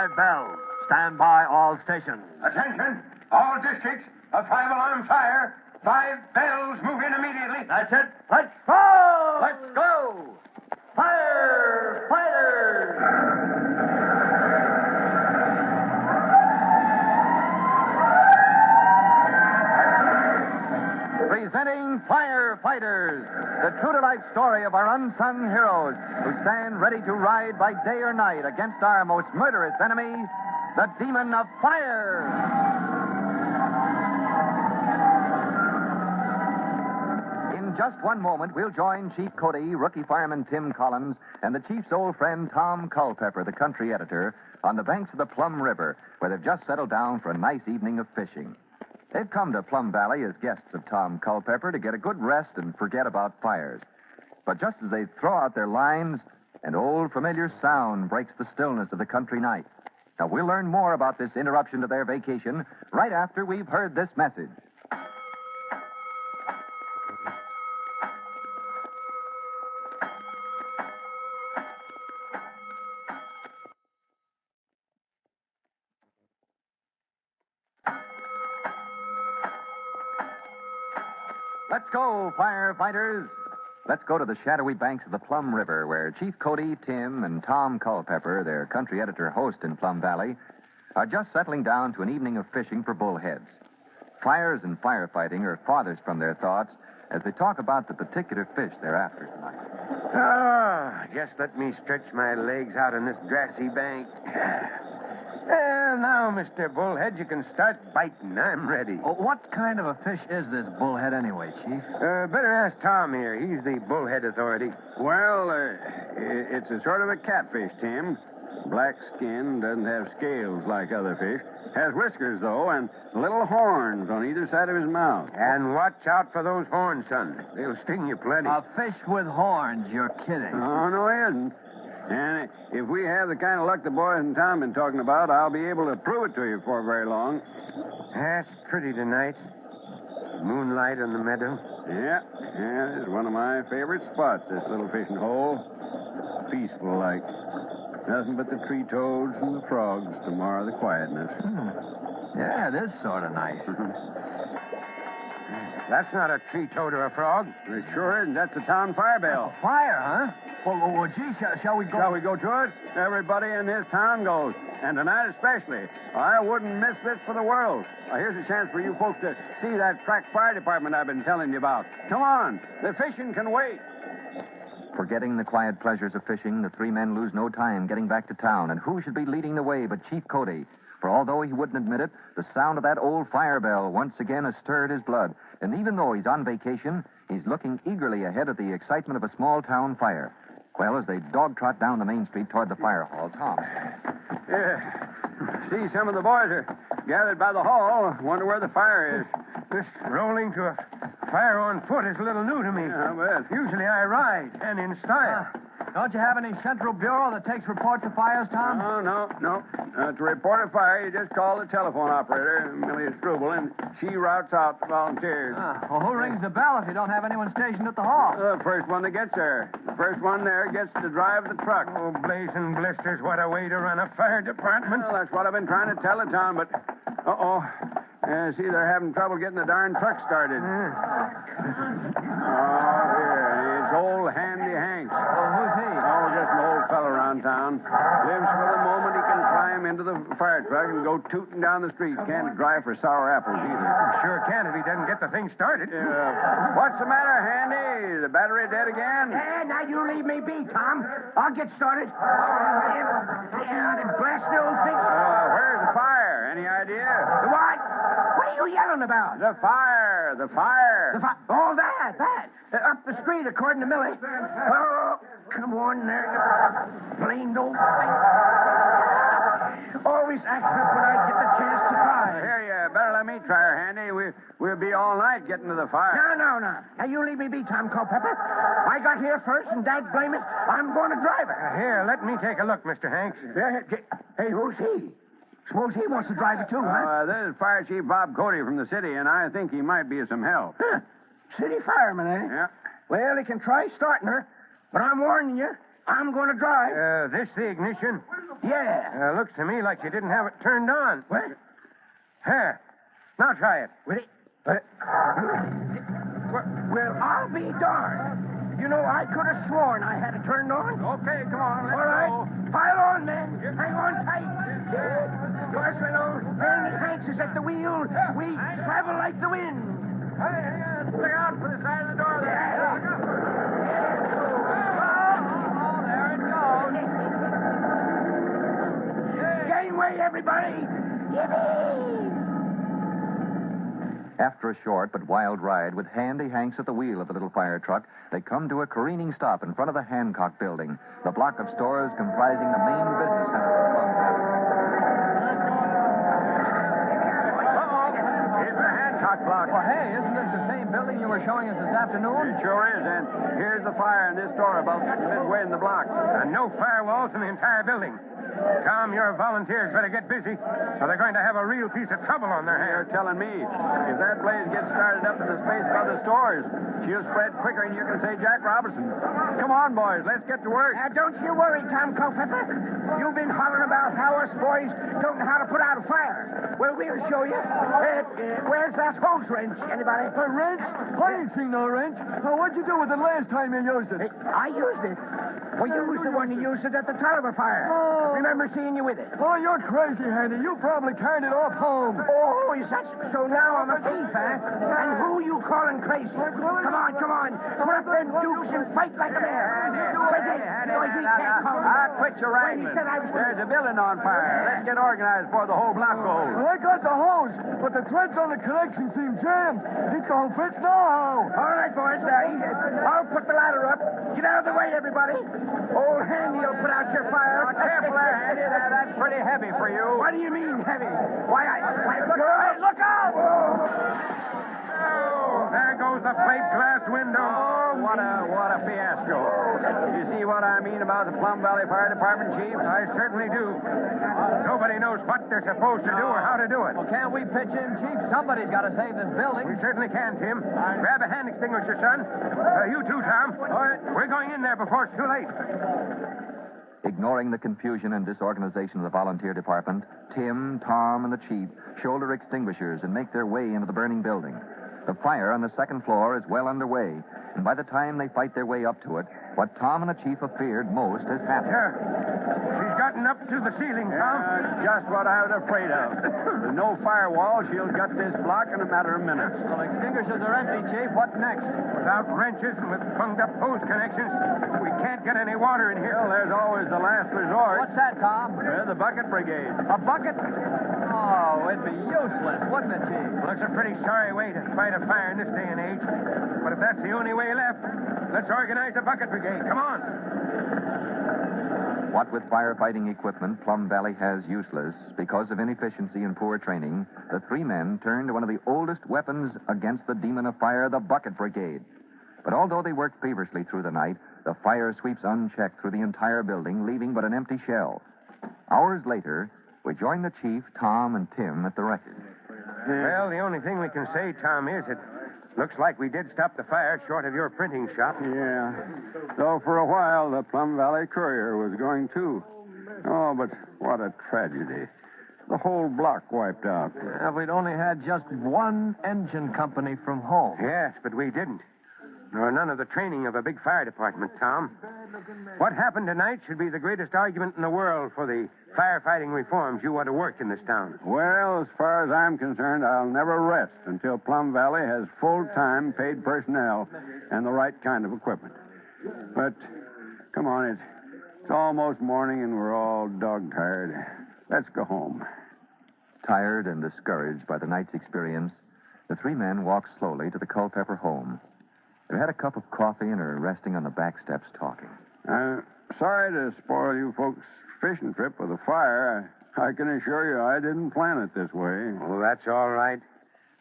5 bells. Stand by all stations. Attention, all districts. A 5-alarm fire. 5 bells move in immediately. That's it. Let's go! Let's go! Firefighters! Presenting Firefighters, the true-to-life story of our unsung heroes who stand ready to ride by day or night against our most murderous enemy, the demon of fire. In just one moment, we'll join Chief Cody, rookie fireman Tim Collins, and the Chief's old friend Tom Culpepper, the country editor, on the banks of the Plum River, where they've just settled down for a nice evening of fishing. They've come to Plum Valley as guests of Tom Culpepper to get a good rest and forget about fires. But just as they throw out their lines, an old familiar sound breaks the stillness of the country night. Now, we'll learn more about this interruption to their vacation right after we've heard this message. Let's go, firefighters. Let's go to the shadowy banks of the Plum River, where Chief Cody, Tim, and Tom Culpepper, their country editor-host in Plum Valley, are just settling down to an evening of fishing for bullheads. Fires and firefighting are farthest from their thoughts as they talk about the particular fish they're after tonight. Just let me stretch my legs out on this grassy bank. Now, Mr. Bullhead, you can start biting. I'm ready. What kind of a fish is this bullhead anyway, Chief? Better ask Tom here. He's the bullhead authority. Well, it's a sort of a catfish, Tim. Black skin, doesn't have scales like other fish. Has whiskers, though, and little horns on either side of his mouth. And watch out for those horns, son. They'll sting you plenty. A fish with horns? You're kidding. Oh, no, he isn't. And if we have the kind of luck the boys and Tom been talking about, I'll be able to prove it to you before very long. That's pretty tonight. Moonlight on the meadow. Yeah, it's one of my favorite spots, this little fishing hole. Peaceful like. Nothing but the tree toads and the frogs to mar the quietness. Yeah, it is sort of nice. That's not a tree toad or a frog. It sure isn't. That's the town fire bell. Fire, huh? Well, gee, shall we go? Shall we go to it? Everybody in this town goes. And tonight especially. I wouldn't miss this for the world. Here's a chance for you folks to see that crack fire department I've been telling you about. Come on. The fishing can wait. Forgetting the quiet pleasures of fishing, the three men lose no time getting back to town. And who should be leading the way but Chief Cody? For although he wouldn't admit it, the sound of that old fire bell once again has stirred his blood. And even though he's on vacation, he's looking eagerly ahead at the excitement of a small town fire. Well, as they dog-trot down the main street toward the fire hall, Tom. Yeah. See, some of the boys are gathered by the hall. Wonder where the fire is. This rolling to a fire on foot is a little new to me. Yeah, I bet. Usually I ride, and in style. Don't you have any central bureau that takes reports of fires, Tom? No. To report a fire, you just call the telephone operator, Millie Struble, and she routes out volunteers. Well, who rings the bell if you don't have anyone stationed at the hall? The first one that gets there. The first one there gets to drive the truck. Oh, blazing blisters, what a way to run a fire department. Well, that's what I've been trying to tell the town, but... see, they're having trouble getting the darn truck started. Here. It's old Handy Hanks. Who's he? Just an old fella around town. Lives for the moment he can climb into the fire truck and go tooting down the street. Can't drive for sour apples either. Sure can if he doesn't get the thing started. What's the matter, Handy? The battery dead again? Now you leave me be, Tom. I'll get started. Blast the old thing. Where's the fire? Any idea? The what? What are you yelling about? The fire. Oh, that. Up the street, according to Millie. Oh, come on there, you blamed old thing. Always acts up when I get the chance to try. Here, you better let me try her, Handy. We'll be all night getting to the fire. No. Now, you leave me be, Tom Culpepper. I got here first, and dad blame it, I'm going to drive it. Here, let me take a look, Mr. Hanks. Hey, who's he? Suppose he wants to drive it, too, huh? This is Fire Chief Bob Cody from the city, and I think he might be of some help. City fireman, eh? Yeah. Well, he can try starting her, but I'm warning you, I'm going to drive. This the ignition? Yeah. Looks to me like you didn't have it turned on. What? Here. Now try it. Will it? Well, I'll be darned. You know, I could have sworn I had it turned on. Okay, come on, let's All right. go. Pile on, men. Hang on tight. Of course, when old Ernie Hanks is at the wheel, we travel like the wind. Hey, look out for the side of the door there. Yeah. Look out. Oh, there it goes. Gangway, everybody. Yippee! After a short but wild ride with Handy Hanks at the wheel of the little fire truck, they come to a careening stop in front of the Hancock Building, the block of stores comprising the main business center of Plum Valley. It's the Hancock block. Well, hey, isn't this the same building you were showing us this afternoon? It sure is, and here's the fire in this store about midway in the block. And no firewalls in the entire building. Tom, your volunteers better get busy, or they're going to have a real piece of trouble on their You're hands. telling me, if that blaze gets started up in the space above the stores, she'll spread quicker than you can say Jack Robinson. Come on, boys, let's get to work. Don't you worry, Tom Culpepper. You've been hollering about how us boys don't know how to put out a fire. Well, we'll show you. Where's that hose wrench? Anybody? A wrench? I ain't seen no wrench. What'd you do with it last time you used it? I used it. Well, you was the one who used it at the Tolliver fire. Oh. Remember seeing you with it? Oh, you're crazy, Handy. You probably carried it off home. Oh, is that so? Now I'm a thief, huh? And who you calling crazy? Come on. Put up them dukes and fight like a man. Quit your wrangling. There's a building on fire. Let's get organized before the whole block goes. Well, I got the hose, but the threads on the connection seem jammed. It don't fit now. All right, boys. I'll put the ladder up. Get out of the way, everybody. Old Handy will put out your fire. Careful there, Handy. That's pretty heavy for you. What do you mean, heavy? Look out! Oh, there goes the plate glass window. Oh, what a fiasco. You see what I mean about the Plum Valley Fire Department, Chief? I certainly do. Nobody knows what they're supposed to do or how to do it. Well, can't we pitch in, Chief? Somebody's got to save this building. We certainly can, Tim. Grab a hand extinguisher, son. You too, Tom. All right. We're going in there before it's too late. Ignoring the confusion and disorganization of the volunteer department, Tim, Tom, and the chief shoulder extinguishers and make their way into the burning building. The fire on the second floor is well underway, and by the time they fight their way up to it, what Tom and the chief have feared most has happened. She's gotten up to the ceiling, Tom. Just what I was afraid of. With no firewall, she'll gut this block in a matter of minutes. Well, extinguishers are empty, Chief. What next? Without wrenches and with bunged-up hose connections, we can't get any water in here. Well, there's always the last resort. What's that, Tom? The bucket brigade. A bucket? Oh, it'd be useless, wouldn't it, Chief? Well, it's a pretty sorry way to fight a fire in this day and age. But if that's the only way left, let's organize a bucket brigade. Come on. What with firefighting equipment Plum Valley has useless because of inefficiency and poor training, the three men turned to one of the oldest weapons against the demon of fire, the bucket brigade. But although they worked feverishly through the night, the fire sweeps unchecked through the entire building, leaving but an empty shell. Hours later, we join the chief, Tom, and Tim at the wreckage. Well, the only thing we can say, Tom, is it looks like we did stop the fire short of your printing shop. Yeah. Though for a while, the Plum Valley Courier was going too. Oh, but what a tragedy. The whole block wiped out. If we'd only had just one engine company from home. Yes, but we didn't. Nor none of the training of a big fire department, Tom. What happened tonight should be the greatest argument in the world for the firefighting reforms you want to work in this town. Well, as far as I'm concerned, I'll never rest until Plum Valley has full-time paid personnel and the right kind of equipment. But, come on, it's almost morning and we're all dog-tired. Let's go home. Tired and discouraged by the night's experience, the three men walked slowly to the Culpepper home. They had a cup of coffee and are resting on the back steps talking. Sorry to spoil you folks' fishing trip with a fire. I can assure you I didn't plan it this way. Oh, that's all right.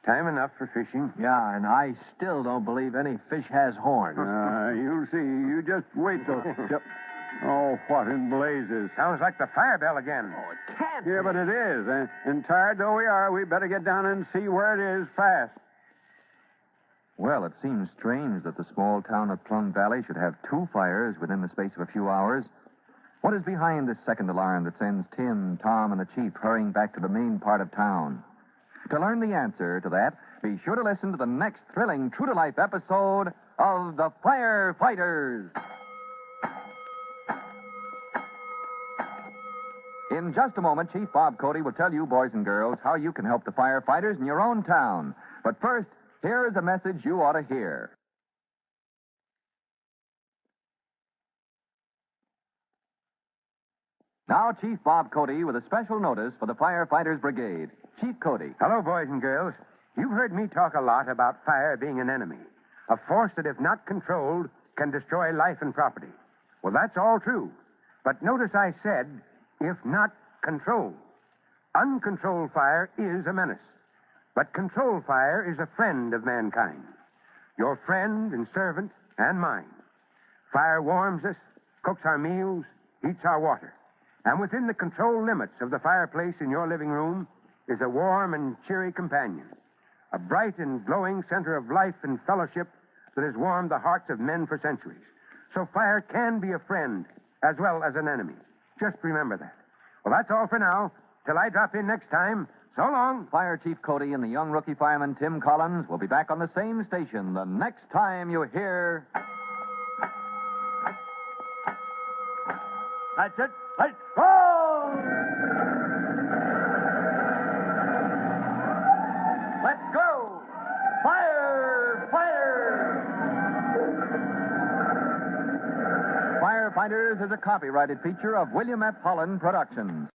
Time enough for fishing. Yeah, and I still don't believe any fish has horns. You'll see. You just wait till... Oh, what in blazes. Sounds like the fire bell again. Oh, it can't Yeah, but it is. And tired though we are, we better get down and see where it is fast. Well, it seems strange that the small town of Plum Valley should have two fires within the space of a few hours. What is behind this second alarm that sends Tim, Tom, and the chief hurrying back to the main part of town? To learn the answer to that, be sure to listen to the next thrilling true-to-life episode of The Firefighters. In just a moment, Chief Bob Cody will tell you, boys and girls, how you can help the firefighters in your own town. But first, here is a message you ought to hear. Now, Chief Bob Cody with a special notice for the Firefighters Brigade. Chief Cody. Hello, boys and girls. You've heard me talk a lot about fire being an enemy, a force that, if not controlled, can destroy life and property. Well, that's all true. But notice I said, if not controlled. Uncontrolled fire is a menace. But controlled fire is a friend of mankind. Your friend and servant and mine. Fire warms us, cooks our meals, heats our water. And within the controlled limits of the fireplace in your living room is a warm and cheery companion. A bright and glowing center of life and fellowship that has warmed the hearts of men for centuries. So fire can be a friend as well as an enemy. Just remember that. Well, that's all for now. Till I drop in next time, so long. Fire Chief Cody and the young rookie fireman Tim Collins will be back on the same station the next time you hear... That's it. Let's go! Let's go! Firefighters! Firefighters is a copyrighted feature of William F. Holland Productions.